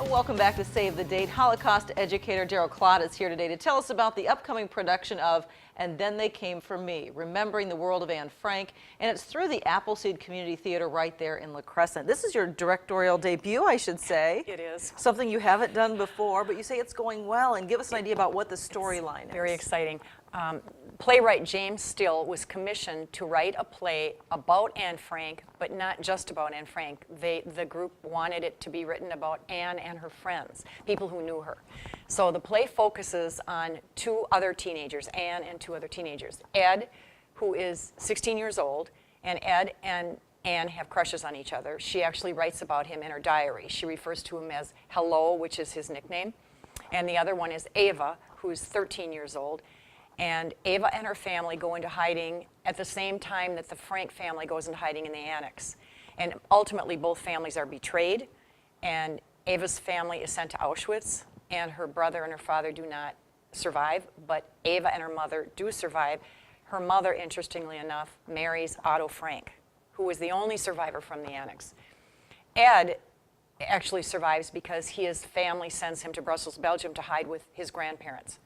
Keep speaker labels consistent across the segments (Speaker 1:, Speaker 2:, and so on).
Speaker 1: Welcome back to Save the Date. Holocaust educator Daryl Klott is here today to tell us about the upcoming production of And Then They Came for Me, Remembering the World of Anne Frank, and it's through the Appleseed Community Theater right there in La Crescent. This is your directorial debut, I should say.
Speaker 2: It is.
Speaker 1: Something you haven't done before, but you say it's going well, and give us an idea about what the storyline is.
Speaker 2: Very exciting. Playwright James Still was commissioned to write a play about Anne Frank, but not just about Anne Frank. The group wanted it to be written about Anne and her friends, people who knew her. So the play focuses on two other teenagers, Anne and two other teenagers. Ed, who is 16 years old, and Ed and Anne have crushes on each other. She actually writes about him in her diary. She refers to him as Hello, which is his nickname. And the other one is Ava, who's 13 years old. And Ava and her family go into hiding at the same time that the Frank family goes into hiding in the annex. And ultimately, both families are betrayed, and Ava's family is sent to Auschwitz, and her brother and her father do not survive, but Ava and her mother do survive. Her mother, interestingly enough, marries Otto Frank, who was the only survivor from the annex. Ed actually survives because his family sends him to Brussels, Belgium to hide with his grandparents.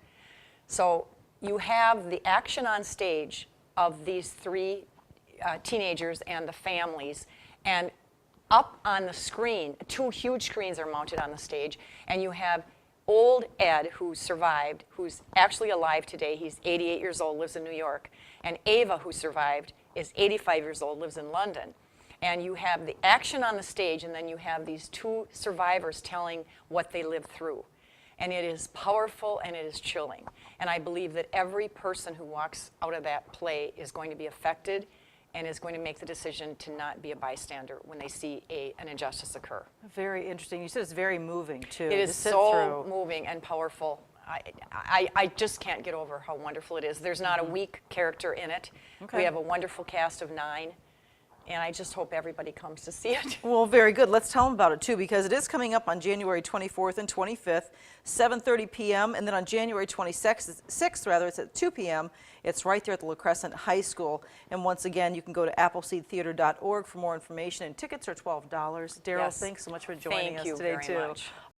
Speaker 2: So you have the action on stage of these three teenagers and the families, and up on the screen, two huge screens are mounted on the stage, and you have old Ed, who survived, who's actually alive today. He's 88 years old, lives in New York, and Ava, who survived, is 85 years old, lives in London. And you have the action on the stage, and then you have these two survivors telling what they lived through. And it is powerful and it is chilling. And I believe that every person who walks out of that play is going to be affected and is going to make the decision to not be a bystander when they see an injustice occur.
Speaker 1: Very interesting. You said it's very moving, too.
Speaker 2: It is so moving and powerful. I just can't get over how wonderful it is. There's not a weak character in it. Okay. We have a wonderful cast of 9. And I just hope everybody comes to see it.
Speaker 1: Well, very good. Let's tell them about it, too, because it is coming up on January 24th and 25th, 7:30 p.m., and then on January 26th, it's at 2 p.m. It's right there at the La Crescent High School. And once again, you can go to appleseedtheater.org for more information, and tickets are $12. Daryl,
Speaker 2: Yes.
Speaker 1: thanks so much for joining us today,
Speaker 2: too. Thank you very much.